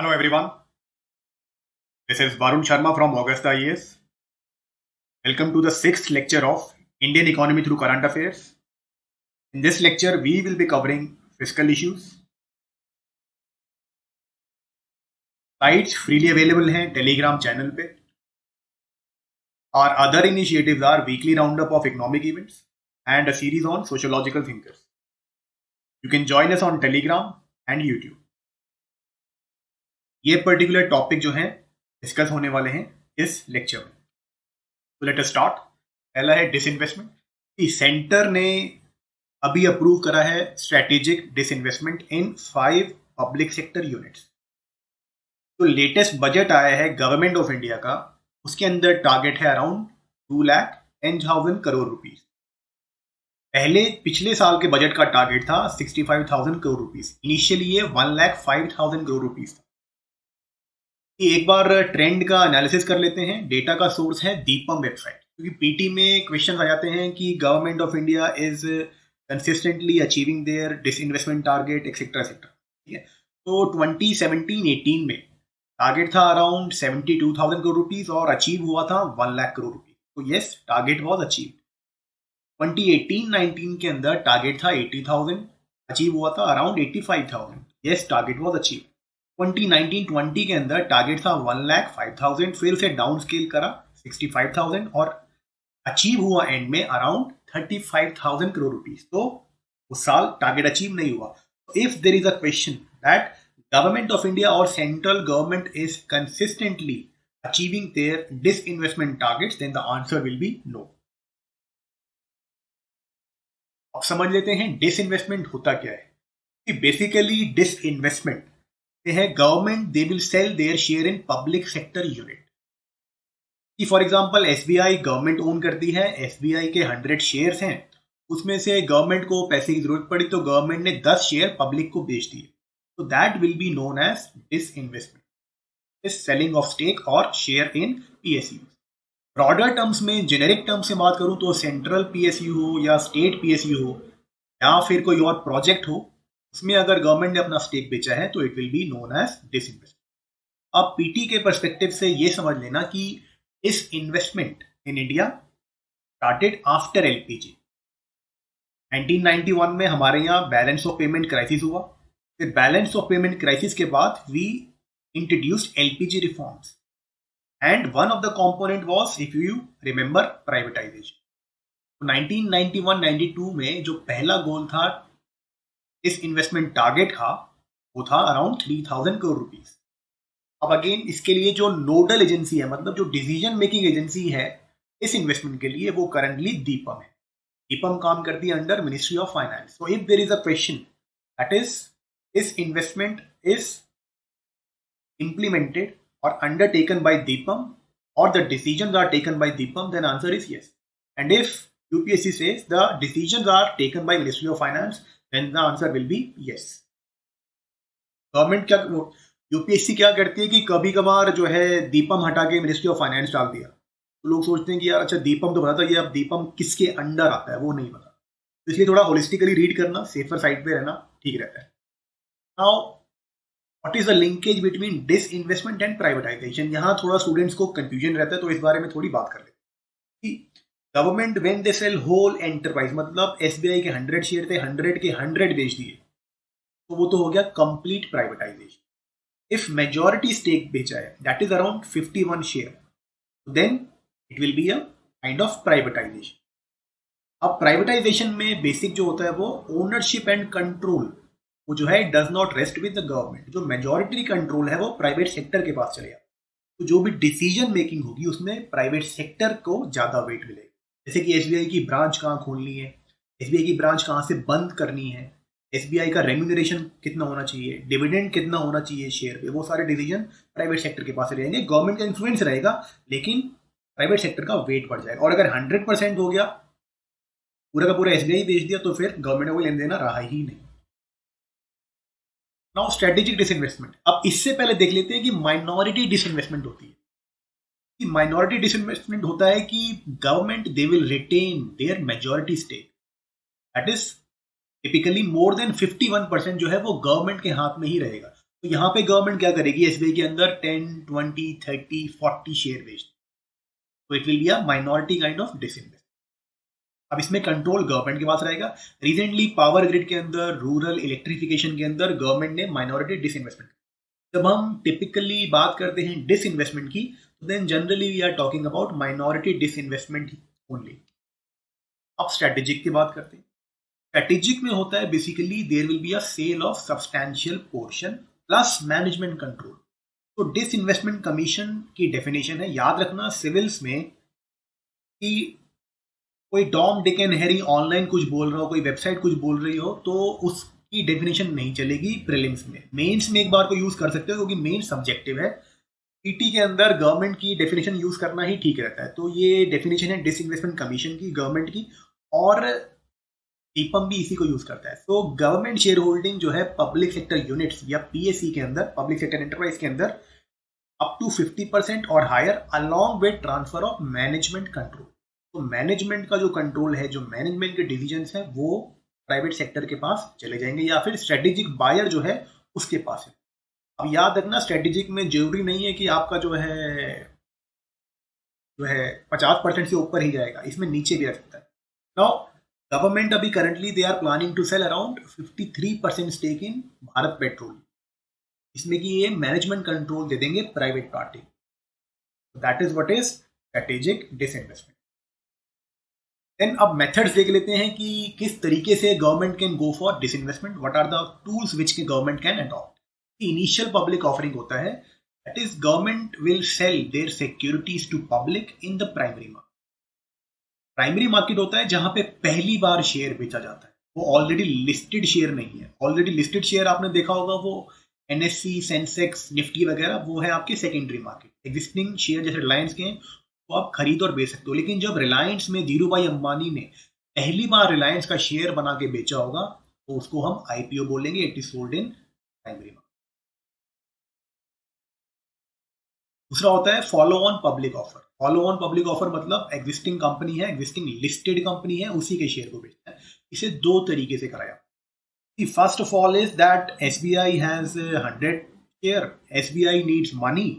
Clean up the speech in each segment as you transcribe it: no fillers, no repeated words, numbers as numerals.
Hello everyone, this is Varun Sharma from Augusta IAS. Welcome to the sixth lecture of Indian Economy through Current Affairs. In this lecture, we will be covering fiscal issues. Slides freely available हैं Telegram channel पे. Our other initiatives are weekly roundup of economic events and a series on sociological thinkers. You can join us on Telegram and YouTube. ये particular topic जो है discuss होने वाले हैं इस lecture में. तो लेट अस स्टार्ट. पहला है डिसइन्वेस्टमेंट. सेंटर ने अभी अप्रूव करा है स्ट्रेटेजिक डिसइन्वेस्टमेंट इन 5 पब्लिक सेक्टर यूनिट्स. तो लेटेस्ट बजट आया है गवर्नमेंट ऑफ इंडिया का, उसके अंदर टारगेट है अराउंड 2,10,000 करोड़ रुपीस. पहले पिछले साल के बजट का टारगेट था 65,000 करोड़ रुपीस. इनिशियली ये 1,05,000 करोड़ रुपीस था. एक बार ट्रेंड का एनालिसिस कर लेते हैं. डेटा का सोर्स है दीपम वेबसाइट, क्योंकि पीटी में क्वेश्चन आ जाते हैं कि government of India is consistently achieving their disinvestment target etcetera etcetera. ठीक है, तो 2017-18 में टारगेट था अराउंड 72,000 करोड़ रुपीस और अचीव हुआ था 1 लाख करोड़ रुपीस. तो यस, टारगेट वॉज अचीव. 2018-19 के अंदर टारगेट था 80,000, अचीव हुआ था around 85,000. Yes, target was achieve. 2019-20 के अंदर टारगेट था 1,05,000, फिर से डाउन स्केल करा 65,000 और अचीव हुआ एंड में अराउंड 35,000 करोड़ रुपीस. तो उस साल टारगेट अचीव नहीं हुआ. If there is a question that government of India और central government is consistently achieving their disinvestment targets, then the answer will be no. अब समझ लेते हैं डिसइन्वेस्टमेंट होता क्या है. बेसिकली डिसइन्वेस्टमेंट है government they will sell their share in public sector unit. कि for example SBI government own करती है, एसबीआई के 100 शेयर्स हैं, उसमें से गवर्नमेंट को पैसे की जरूरत पड़ी तो गवर्नमेंट ने 10 शेयर पब्लिक को बेच दिए. तो that will be known as disinvestment, is selling off stake और share in PSU. Broader terms में, जेनेरिक टर्म्स से बात करूं तो सेंट्रल पीएसयू हो या स्टेट पीएसयू हो या फिर कोई और प्रोजेक्ट हो, उसमें अगर गवर्नमेंट ने अपना स्टेक बेचा है तो it will be known as disinvestment. अब पीटी के पर्सपेक्टिव से ये समझ लेना कि इस investment in India started after LPG. 1991 में हमारे यहाँ बैलेंस ऑफ पेमेंट क्राइसिस हुआ. फिर बैलेंस ऑफ पेमेंट क्राइसिस के बाद we introduced LPG reforms and one of the component was, if you remember, privatisation. 1991-92 में जो पहला गोल था इस इन्वेस्टमेंट टारगेट का, वो था अराउंड 3,000 करोड़ रुपीस. अब अगेन इसके लिए जो नोडल एजेंसी है, मतलब जो डिसीजन मेकिंग एजेंसी है इस इन्वेस्टमेंट के लिए, वो करंटली दीपम है. दीपम काम करती है under ministry of finance. So if there is a question that is disinvestment is implemented or undertaken by DIPAM or the decisions are taken by DIPAM, then answer is yes. And if UPSC says the decisions are taken by Ministry of Finance, then the answer will be yes. Government क्या, UPSC क्या करती है कि कभी कभार जो है दीपम हटा के मिनिस्ट्री ऑफ फाइनेंस डाल दिया, तो लोग सोचते हैं कि यार अच्छा दीपम तो पता था, ये अब दीपम किसके अंडर आता है वो नहीं पता. तो इसलिए थोड़ा होलिस्टिकली रीड करना, सेफर साइड पे रहना ठीक रहता है. Now what is the linkage between disinvestment and privatisation. यहाँ थोड़ा स्टूडेंट्स को कंफ्यूजन रहता है, तो इस बारे में थोड़ी बात कर लेते हैं. Government when they sell whole enterprise, मतलब एसबीआई के 100 शेयर थे, 100 के 100 बेच दिए, तो वो तो हो गया complete privatisation. If majority stake बेचा है, that is around 51 share, then it will be a kind of privatisation. अब प्राइवेटाइजेशन में बेसिक जो होता है वो ओनरशिप एंड कंट्रोल, वो जो है does not rest with the government. जो मेजॉरिटी कंट्रोल है वो प्राइवेट सेक्टर के पास चलेगा. तो जो भी डिसीजन मेकिंग होगी उसमें प्राइवेट सेक्टर को ज्यादा वेट मिलेगा. जैसे कि एसबीआई की ब्रांच कहाँ खोलनी है, एसबीआई की ब्रांच कहाँ से बंद करनी है, एसबीआई का रेम्यूनरेशन कितना होना चाहिए, डिविडेंड कितना होना चाहिए शेयर पे, वो सारे डिसीजन प्राइवेट सेक्टर के पास रहेंगे. गवर्नमेंट का इन्फ्लुएंस रहेगा लेकिन प्राइवेट सेक्टर का वेट बढ़ जाएगा. और अगर 100% हो गया, पूरा का पूरा एसबीआई बेच दिया, तो फिर गवर्नमेंट को लेन देना रहा ही नहीं. Now strategic disinvestment. अब इससे पहले देख लेते हैं कि माइनॉरिटी डिसइन्वेस्टमेंट होती है. माइनॉरिटी डिसइन्वेस्टमेंट होता है कि government they will retain their majority stake, that is typically more than 51% जो है वो गवर्नमेंट के हाथ में ही रहेगा. तो यहाँ पे गवर्नमेंट क्या करेगी, एसबीआई के अंदर 10, 20, 30, 40 शेयर बेच, तो it will be a minority kind of disinvestment. अब इसमें कंट्रोल गवर्नमेंट के पास रहेगा। रिसेंटली पावर ग्रिड के अंदर, रूरल इलेक्ट्रिफिकेशन के अंदर गवर्नमेंट ने माइनॉरिटी डिसइन्वेस्टमेंट। जब हम टिपिकली बात करते हैं डिसइन्वेस्टमेंट की, तो then generally we are talking about minority disinvestment only. अब स्ट्रेटेजिक की बात करते हैं। स्ट्रेटेजिक में होता है basically there will be a sale of substantial portion plus management control. तो डिसइन्वेस्टमेंट कमीशन की डेफिनेशन है, याद रखना सिविल्स में, कि कोई Tom Dick and Harry online कुछ बोल रहा हो, कोई वेबसाइट कुछ बोल रही हो, तो उसकी डेफिनेशन नहीं चलेगी प्रीलिम्स में। मेंस में एक बार को यूज कर सकते हो क्योंकि मेन सब्जेक्टिव है। पीटी के अंदर गवर्नमेंट की डेफिनेशन यूज करना ही ठीक रहता है। तो ये डेफिनेशन है डिसइन्वेस्टमेंट कमीशन की, गवर्नमेंट की, और टीपम भी इसी को यूज करता है। तो गवर्नमेंट शेयर होल्डिंग जो है पब्लिक सेक्टर यूनिट्स या पीएससी के अंदर, पब्लिक सेक्टर एंटरप्राइज के अंदर, अप टू 50% और higher along with transfer of management control. तो मैनेजमेंट का जो कंट्रोल है, जो मैनेजमेंट के डिसीजंस हैं, वो प्राइवेट सेक्टर के पास चले जाएंगे या फिर स्ट्रेटेजिक बायर जो है उसके पास है। अब याद रखना स्ट्रेटेजिक में जरूरी नहीं है कि आपका जो है 50% से ऊपर ही जाएगा, इसमें नीचे भी आ सकता है। नाउ गवर्नमेंट अभी currently they are planning to sell around 53% stake in Bharat petrol, इसमें कि ये मैनेजमेंट कंट्रोल दे देंगे private party. That is what is strategic disinvestment. Then अब मेथड्स देख लेते हैं कि किस तरीके से government can go for disinvestment, what are the tools which के government can adopt. Initial public offering होता है, that is government will sell their securities to public in the primary market. Primary market होता है जहां पे पहली बार share बेचा जाता है, वो ऑलरेडी लिस्टेड शेयर नहीं है। ऑलरेडी लिस्टेड शेयर आपने देखा होगा, वो एनएससी, सेंसेक्स, निफ्टी वगैरह, वो है आपके सेकेंडरी मार्केट। एग्जिस्टिंग शेयर जैसे रिलायंस के हैं, वो आप खरीद और बेच सकते हो। लेकिन जब रिलायंस में धीरू भाई अंबानी ने पहली बार रिलायंस का शेयर बना के बेचा होगा, तो उसको हम आईपीओ बोलेंगे, it is sold in primary market. दूसरा होता है follow on public offer. Follow on public offer मतलब एग्जिस्टिंग कंपनी है, एग्जिस्टिंग लिस्टेड कंपनी है, उसी के शेयर को बेचना है। इसे दो तरीके से कराया। First of all is that SBI has 100 share, SBI needs money,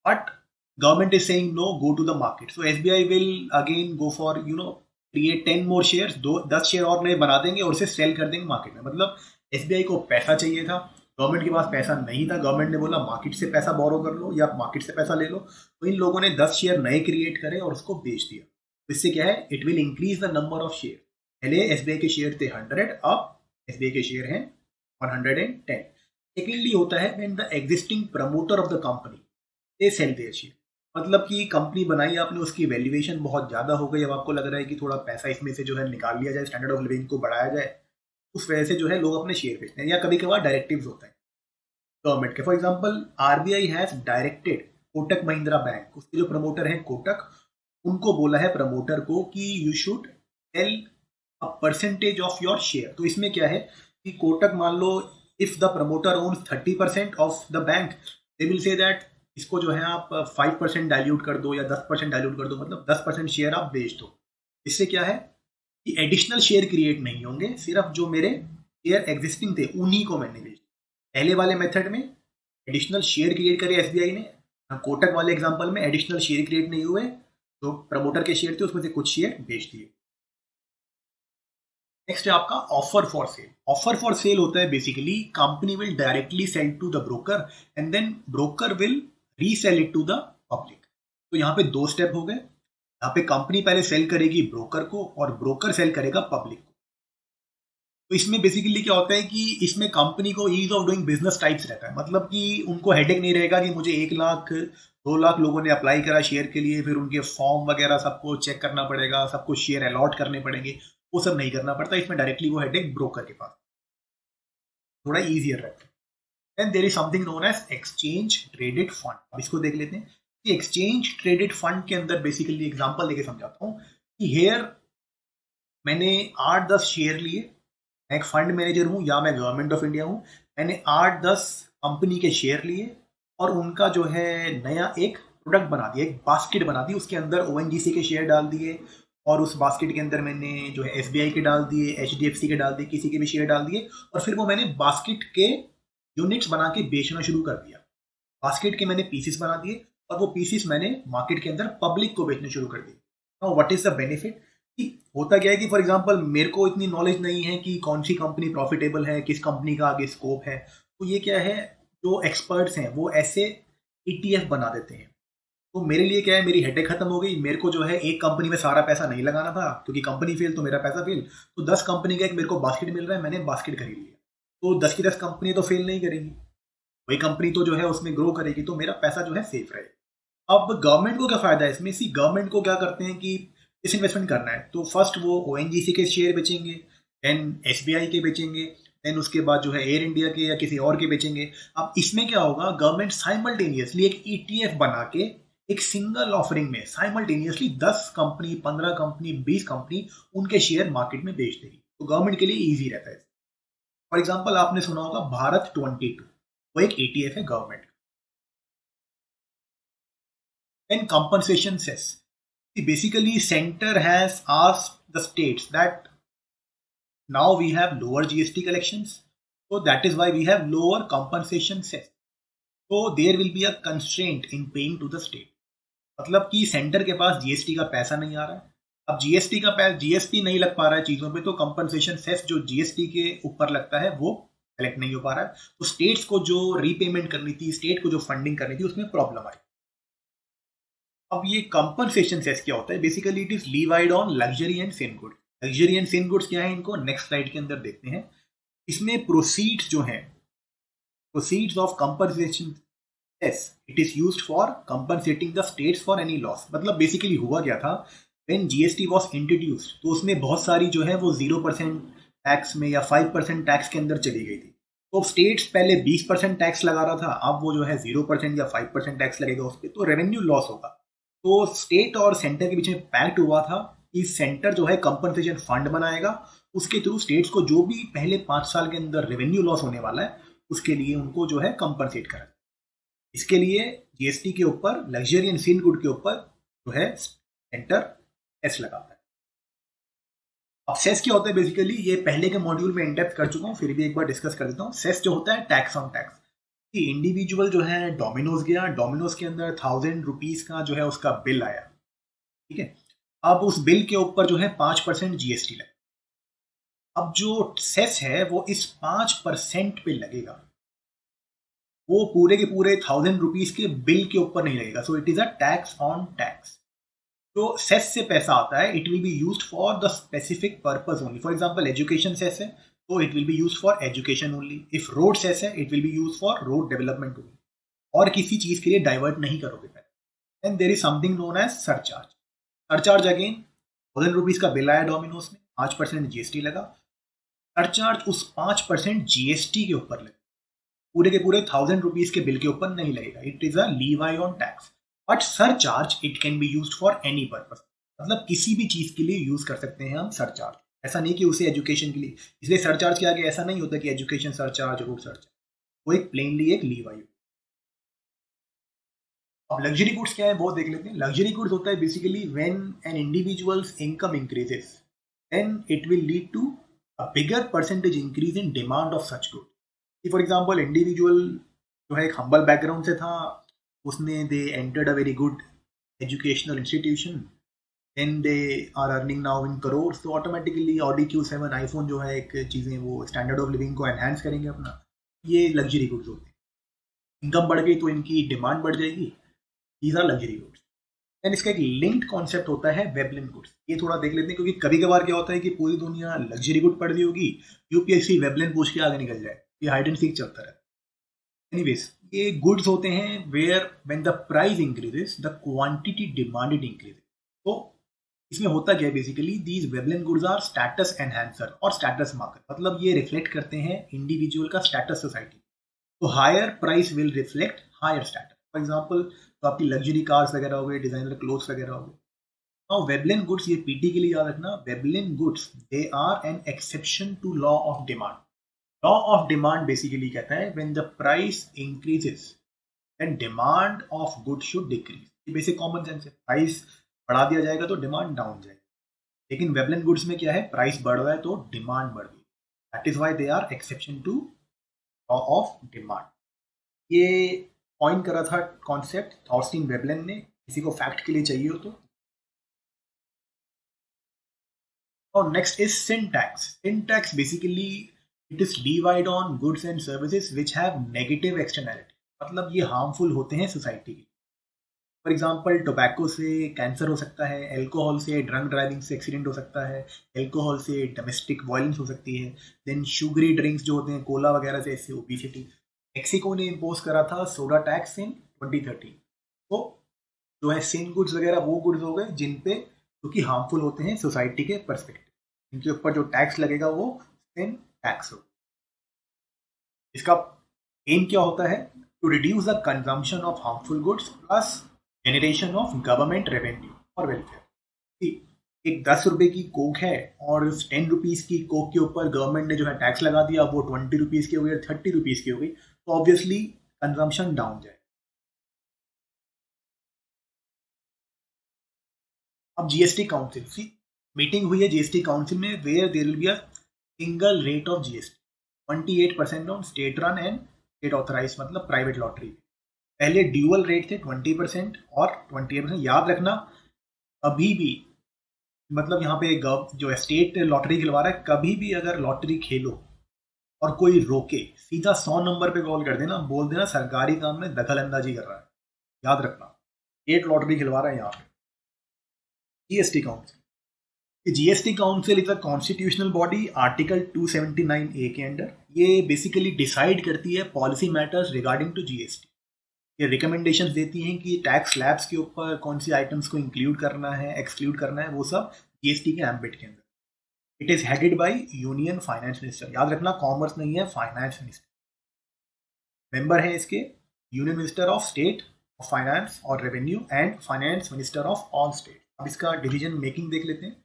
but government is saying no, go to the market. So SBI will again go for create 10 more shares, 10 share और नए बना देंगे और उसे सेल कर देंगे market में। मतलब SBI को पैसा चाहिए था, गवर्नमेंट के पास पैसा नहीं था, गवर्नमेंट ने बोला मार्केट से पैसा बोरो कर लो या मार्केट से पैसा ले लो। तो इन लोगों ने 10 शेयर नए क्रिएट करे और उसको बेच दिया। तो इससे क्या है, it will increase the number of share. पहले SBI के शेयर थे 100, अब SBI के शेयर हैं 110। सेकेंडली होता है when the existing promoter of the company they sell their share. मतलब कि कंपनी बनाई आपने, उसकी वैल्यूएशन बहुत ज़्यादा हो गई, अब आपको लग रहा है कि थोड़ा पैसा इसमें से जो है निकाल लिया जाए, स्टैंडर्ड ऑफ लिविंग को बढ़ाया जाए, उस वजह से जो है लोग अपने शेयर बेचते हैं। या कभी कभार डायरेक्टिव्स होता है गवर्नमेंट के। For example RBI has directed Kotak Mahindra bank, उसके जो प्रमोटर हैं कोटक, उनको बोला है प्रमोटर को कि you should sell a percentage of your share. तो इसमें क्या है कि कोटक, मान लो if the promoter owns 30% of the bank, they will say that इसको जो है आप 5% डाइल्यूट कर दो या 10% डाइल्यूट कर दो, मतलब 10% शेयर आप बेच दो। इससे क्या है कि एडिशनल शेयर क्रिएट नहीं होंगे, सिर्फ जो मेरे शेयर एग्जिस्टिंग थे उन्हीं को मैंने बेच। पहले वाले मेथड में एडिशनल शेयर क्रिएट करे एसबीआई ने, कोटक वाले एग्जांपल में एडिशनल शेयर क्रिएट नहीं हुए, तो प्रमोटर के शेयर थे उसमें से कुछ शेयर बेच दिए। नेक्स्ट है आपका offer for sale. Offer for sale होता है basically company will directly sell to the broker and then broker will resell it to the public. तो यहाँ पे दो स्टेप हो गए। यहाँ पे कंपनी पहले सेल करेगी ब्रोकर को और ब्रोकर सेल करेगा पब्लिक को। तो इसमें बेसिकली क्या होता है कि इसमें कंपनी को ease of doing business types रहता है। मतलब कि उनको हेडेक नहीं रहेगा कि मुझे 1 लाख 2 लाख लोगों ने अप्लाई करा शेयर के लिए, फिर उनके फॉर्म वगैरह सबको चेक करना पड़ेगा, सबको शेयर अलॉट करने पड़ेंगे, वो सब नहीं करना पड़ता। इसमें डायरेक्टली वो हेडेक ब्रोकर के पास, थोड़ा ईजियर रहता है। Then there is something known as exchange traded fund। अब इसको देख लेते हैं कि एक्सचेंज ट्रेडेड फंड के अंदर बेसिकली एग्जांपल देके समझाता हूँ कि हेयर मैंने 8-10 शेयर लिए, मैं एक फंड मैनेजर हूँ या मैं गवर्नमेंट ऑफ इंडिया हूँ, मैंने 8-10 कंपनी के शेयर लिए और उनका जो है नया एक प्रोडक्ट बना दिया, एक बास्केट बना दी, उसके अंदर ओएनजीसी के शेयर डाल दिए और उस बास्केट के अंदर मैंने जो है एसबीआई के डाल दिए, एचडीएफसी के डाल दिए, किसी के भी शेयर डाल दिए और फिर वो मैंने बास्केट के यूनिट्स बना के बेचना शुरू कर दिया। बास्केट के मैंने पीसेस बना दिए और वो पीसेस मैंने मार्केट के अंदर पब्लिक को बेचने शुरू कर दिए। Now what is the benefit? कि होता क्या है कि फॉर एग्जांपल मेरे को इतनी नॉलेज नहीं है कि कौन सी कंपनी प्रॉफिटेबल है, किस कंपनी का आगे स्कोप है। तो ये क्या है, जो एक्सपर्ट्स हैं वो ऐसे ईटीएफ बना देते हैं। तो मेरे लिए क्या है, मेरी हेडेक खत्म हो गई। मेरे को जो है एक कंपनी में सारा पैसा नहीं लगाना था, क्योंकि कंपनी फेल तो मेरा पैसा फेल। तो 10 कंपनी का एक मेरे को बास्केट मिल रहा है, मैंने बास्केट खरीद लिया। तो 10 की 10 कंपनी तो फेल नहीं करेंगी, वही कंपनी तो जो है उसमें ग्रो करेगी, तो मेरा पैसा जो है सेफ रहेगा। अब गवर्नमेंट को क्या फायदा है इसमें? सी गवर्नमेंट को क्या करते हैं कि इस इन्वेस्टमेंट करना है तो फर्स्ट वो ओएनजीसी के शेयर बेचेंगे, देन एसबीआई के बेचेंगे, देन उसके बाद जो है एयर इंडिया के या किसी और के बेचेंगे। अब इसमें क्या होगा, गवर्नमेंट साइमल्टेनियसली एक ईटीएफ बना के एक सिंगल ऑफरिंग में साइमल्टेनियसली 10 कंपनी, 15 कंपनी, 20 कंपनी उनके शेयर मार्केट में बेच देगी। तो गवर्नमेंट के लिए ईजी रहता है। फॉर एग्जाम्पल आपने सुना होगा भारत 22, वो एक ईटीएफ है government. And compensation cess, basically center has asked the states that now we have lower GST collections, so that is why we have lower compensation cess, so there will be a constraint in paying to the state। मतलब कि centre के पास GST का पैसा नहीं आ रहा है। अब GST नहीं लग पा रहा है चीजों पे, तो कंपनसेशन सेस जो जीएसटी के ऊपर लगता है वो कलेक्ट नहीं हो पा रहा है। तो स्टेट्स को जो रीपेमेंट करनी थी, स्टेट को जो फंडिंग करनी थी, उसमें प्रॉब्लम आई। अब ये कंपनसेशन सेस क्या होता है? Basically it is levied on luxury and sin good. Luxury and sin goods क्या है, इनको नेक्स्ट स्लाइड के अंदर देखते हैं। इसमें प्रोसीड्स जो है, proceeds of compensation cess, it is used for compensating the states for any loss. मतलब बेसिकली हुआ क्या था, व्हेन जीएसटी वाज इंट्रोड्यूस्ड तो उसमें बहुत सारी जो है वो 0% टैक्स में या 5% टैक्स के अंदर चली गई थी। तो स्टेट्स पहले 20% टैक्स लगा रहा था, अब वो जो है 0% या 5% टैक्स लगेगा उस पर, तो रेवेन्यू लॉस होगा। तो स्टेट और सेंटर के बीच में पैक्ट हुआ था कि सेंटर जो है कंपनसेशन फंड बनाएगा, उसके थ्रू स्टेट्स को जो भी पहले 5 साल के अंदर रेवेन्यू लॉस होने वाला है उसके लिए उनको जो है कंपनसेट करें। इसके लिए जीएसटी के ऊपर, लग्जरी एंड सिन गुड के ऊपर जो है सेंटर सेस लगाता है। अब सेस क्या होता है? बेसिकली ये पहले के मॉड्यूल में इंडेप्थ कर चुका हूँ, फिर भी एक बार डिस्कस कर देता हूँ। सेस जो होता है टैक्स ऑन टैक्स। इंडिविजुअल जो है डोमिनोज गया, डोमिनोज के अंदर 1000 रुपीज का जो है उसका बिल आया, ठीक है। अब उस बिल के ऊपर जो है 5% जीएसटी लगा। अब जो सेस है वो इस 5% पे लगेगा, वो पूरे के पूरे 1000 रुपीज के बिल के ऊपर नहीं लगेगा। So it is a tax on tax. तो सेस से पैसा आता है, it will be used for the specific purpose only. For example education cess है तो it will be used for education only. If road cess है it will be used for road development only, और किसी चीज के लिए divert नहीं करोगे पैसा। And there is something known as surcharge. Surcharge again 1000 rupees का बिल आया डोमिनोज में, 5% जीएसटी लगा। सरचार्ज उस 5% जीएसटी के ऊपर लगे, पूरे के पूरे 1000 रुपीज के बिल के ऊपर नहीं लगेगा। It is a लीवाई on tax. But surcharge it can be used for any purpose, मतलब किसी भी चीज के लिए यूज कर सकते हैं हम सरचार्ज। ऐसा नहीं कि उसे एजुकेशन के लिए, इसलिए सरचार्ज के आगे ऐसा नहीं होता कि एजुकेशन सरचार्ज, रोड सरचार्ज, वो एक प्लेनली एक लीवाई। अब लग्जरी गुड्स क्या है वो देख लेते हैं। लग्जरी गुड्स होता है basically when an individuals income increases then it will lead to a bigger percentage increase in demand of such good. For example individual जो है एक हम्बल बैकग्राउंड से था, उसने they entered a very good educational institution, then they are earning now in crore, तो automatically Audi Q7 iPhone जो है एक चीज़ें वो स्टैंडर्ड ऑफ लिविंग को एनहांस करेंगे अपना। ये लग्जरी गुड्स होते हैं। इनकम बढ़ गई तो इनकी डिमांड बढ़ जाएगी। These are luxury goods. Then इसका एक लिंक्ड कॉन्सेप्ट होता है वेबलिन गुड्स। ये थोड़ा देख लेते हैं, क्योंकि कभी कभार क्या होता है कि पूरी दुनिया लग्जरी गुड पढ़ रही होगी, यूपीएससी वेबलिन पूछ के आगे निकल जाए, ये हाइड एंड सीक चलता रहता है। एनीवेज ये गुड्स होते हैं where when the price increases the quantity demanded increases. तो इसमें होता क्या है, basically these Veblen goods are status enhancer और स्टेटस मार्कर। मतलब ये रिफ्लेक्ट करते हैं इंडिविजुअल का स्टेटस सोसाइटी। तो higher price will reflect higher status. For example तो आपकी लग्जरी कार्स वगैरह हो गए, डिजाइनर क्लोथ्स वगैरह हो गए। नाउ वेबलिन गुड्स, ये पीटी के लिए याद रखना, Veblen goods they are an exception to law of demand. Law of demand basically कहता है when the price increases then demand of good should decrease. ये बेसिक कॉमन सेंस है। Price बढ़ा दिया जाएगा तो डिमांड डाउन जाएगी। लेकिन वेबलिन गुड्स में क्या है, प्राइस बढ़ रहा है तो डिमांड बढ़ रही है। That is why they are exception to law of demand. ये कॉइन करा था कॉन्सेप्ट थॉर्स्टीन वेबलन ने, किसी को फैक्ट के लिए चाहिए हो तो। और next is sin tax. Sin tax basically it is levied on goods and services which have negative externality, मतलब ये हार्मफुल होते हैं सोसाइटी के। फॉर एग्जाम्पल टोबैको से कैंसर हो सकता है, अल्कोहल से ड्रंक ड्राइविंग से एक्सीडेंट हो सकता है, अल्कोहल से डोमेस्टिक वायलेंस हो सकती है, देन शुगरी ड्रिंक्स जो होते हैं कोला वगैरह से, ऐसे ओबेसिटी। मेक्सिको ने इम्पोज करा था सोडा टैक्स इन 2013। तो जो है सिन गुड्स वगैरह वो गुड्स हो गए जिन पे क्योंकि हार्मफुल होते हैं सोसाइटी के परस्पेक्टिव, इनके ऊपर जो टैक्स लगेगा वो सिन टैक्स हो। इसका एम क्या होता है? To reduce the consumption of harmful goods plus generation of government revenue और वेलफेयर। एक 10 रुपए की कोक है और 10 रुपीज की कोक के ऊपर गवर्नमेंट ने जो है टैक्स लगा दिया, वो 20 रुपीज की हो गई, 30 रुपीज की हो गई, तो ऑब्वियसली कंजम्पशन डाउन जाए। अब जीएसटी काउंसिल सी मीटिंग हुई है जीएसटी काउंसिल में, where there will be a single rate of GST 28% on state run and state authorise, मतलब प्राइवेट लॉटरी। पहले ड्यूअल रेट थे 20% और 28%। याद रखना अभी भी, मतलब यहाँ पे जो स्टेट लॉटरी खिलवा रहा है, कभी भी अगर लॉटरी खेलो और कोई रोके, सीधा 100 नंबर पे कॉल कर देना, बोल देना सरकारी काम में दखल अंदाजी कर रहा है। याद रखना स्टेट लॉटरी खिलवा रहा है यहाँ पे। GST council, GST council is a constitutional body article 279A के अंडर। ये बेसिकली डिसाइड करती है policy matters regarding to GST. ये रिकमेंडेशंस देती हैं कि टैक्स स्लैब्स के ऊपर कौन सी आइटम्स को इंक्लूड करना है, एक्सक्लूड करना है, वो सब जीएसटी के एम्बिट के अंदर। It is headed by union finance minister. याद रखना कॉमर्स नहीं है, फाइनेंस मिनिस्टर। मेंबर है इसके union minister of state of finance और revenue and finance minister of all state. अब इसका डिसीजन मेकिंग देख लेते हैं।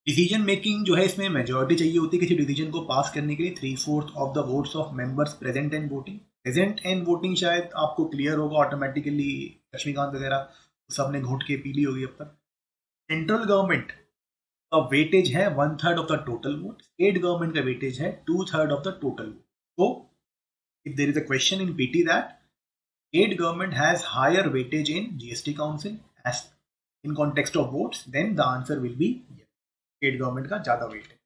डिसीजन मेकिंग जो है, इसमें मेजॉरिटी चाहिए होती है किसी डिसीजन को पास करने के लिए, 3/4 of the votes of members present and voting. Present and voting शायद आपको क्लियर होगा ऑटोमेटिकली, लक्ष्मीकांत वगैरह सबने घोट के पी ली होगी अब तक। सेंट्रल गवर्नमेंट का वेटेज है 1/3 of the total vote, state government का वेटेज है 2/3 ऑफ द टोटल वोट। तो if there is a question in PT that state government has higher weightage in GST council as in context of votes, then the answer will be state government का ज्यादा wait है।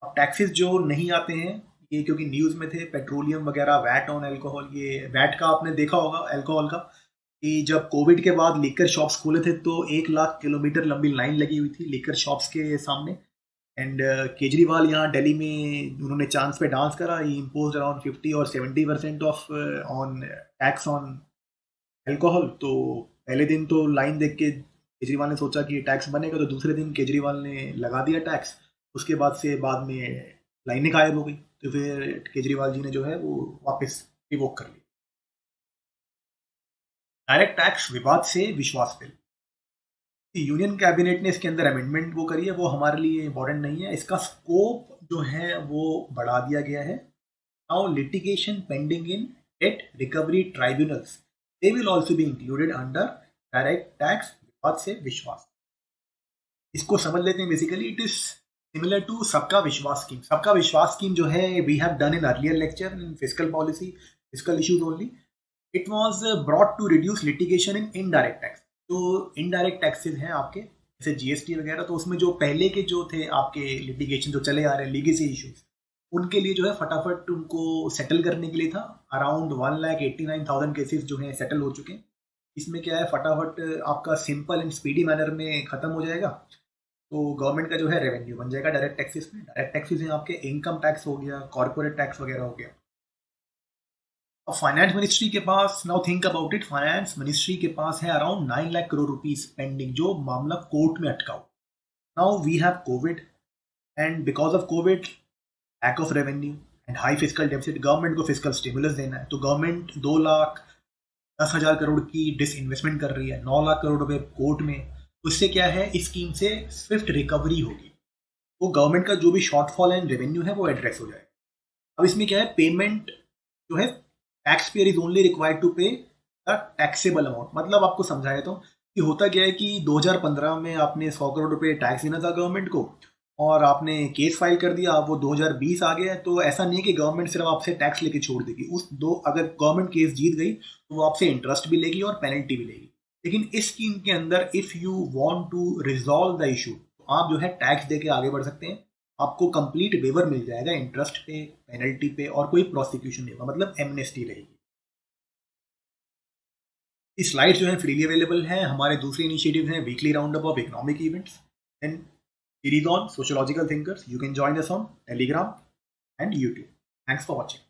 अब taxes जो नहीं आते हैं ये, क्योंकि न्यूज में थे, पेट्रोलियम वगैरह, वैट ऑन अल्कोहल। ये वैट का आपने देखा होगा अल्कोहल का, कि जब कोविड के बाद लीकर शॉप्स खुले थे तो 1 लाख किलोमीटर लंबी लाइन लगी हुई थी लीकर शॉप्स के सामने। एंड केजरीवाल यहाँ दिल्ली में उन्होंने चांस पे डांस करा, ही इम्पोज अराउंड 50 और 70% of on tax on alcohol. तो पहले दिन तो लाइन देख के केजरीवाल ने सोचा कि टैक्स बनेगा, तो दूसरे दिन केजरीवाल ने लगा दिया टैक्स। उसके बाद से बाद में लाइनें गायब हो गई, तो फिर केजरीवाल जी ने जो है वो वापस रिवोक कर लिया। डायरेक्ट टैक्स विवाद से विश्वास बिल, यूनियन कैबिनेट ने इसके अंदर अमेंडमेंट वो करी है, वो हमारे लिए इंपॉर्टेंट नहीं है। इसका स्कोप जो है वो बढ़ा दिया गया है। Now litigation pending in debt recovery tribunals, they will also be included under direct tax Vivad se Vishwas. इसको समझ लेते हैं। Basically it is similar to Sabka Vishwas scheme. Sabka Vishwas scheme जो है we have done in earlier lecture in fiscal policy, fiscal issues only. It was brought to reduce litigation in indirect tax. तो indirect taxes हैं आपके जैसे जीएसटी वगैरह, तो उसमें जो पहले के जो थे आपके लिटिगेशन जो चले आ रहे हैं लीगेसी इश्यूज, उनके लिए जो है फटाफट उनको सेटल करने के लिए था। अराउंड 1,89,000 केसेस जो हैं सेटल हो चुके हैं। इसमें क्या है, फटाफट आपका सिंपल एंड स्पीडी मैनर में खत्म हो जाएगा। तो गवर्नमेंट का जो है रेवेन्यू बन जाएगा डायरेक्ट टैक्सेस में। डायरेक्ट टैक्सेस हैं आपके इनकम टैक्स हो गया, कॉर्पोरेट टैक्स वगैरह हो गया। अब फाइनेंस मिनिस्ट्री के पास, now think about it, finance ministry के पास है around 9 lakh crore rupees pending, जो मामला कोर्ट में अटका हो। Now we have COVID and because of COVID lack of revenue and high fiscal deficit, government को फिस्कल स्टिमुलस देना है, तो गवर्नमेंट 2,10,000 करोड़ की डिसइन्वेस्टमेंट कर रही है, 9 लाख करोड़ रुपए कोर्ट में। उससे क्या है, इस स्कीम से स्विफ्ट रिकवरी होगी, वो गवर्नमेंट का जो भी शॉर्टफॉल एंड रेवेन्यू है वो एड्रेस हो जाएगा। अब इसमें क्या है, पेमेंट जो है tax payer is only required to pay the taxable amount. मतलब आपको समझाया तो कि होता क्या है कि 2015 में आपने 100 करोड़ रुपए टैक्स देना था गवर्नमेंट को, और आपने केस फाइल कर दिया, अब वो 2020 आ गया है, तो ऐसा नहीं है कि गवर्नमेंट सिर्फ आपसे टैक्स लेके छोड़ देगी। अगर गवर्नमेंट केस जीत गई तो वो आपसे इंटरेस्ट भी लेगी और पेनल्टी भी लेगी। लेकिन इस स्कीम के अंदर if you want to resolve the issue, तो आप जो है टैक्स दे के आगे बढ़ सकते हैं। आपको कंप्लीट वेवर मिल जाएगा इंटरेस्ट पे, पेनल्टी पे, और कोई प्रोसिक्यूशन नहीं होगा, मतलब एमनेस्टी रहेगी। ये स्लाइड्स जो है फ्रीली अवेलेबल हैं। हमारे दूसरे इनिशिएटिव हैं weekly round up of economic events and series on sociological thinkers. You can join us on Telegram and YouTube. Thanks for watching.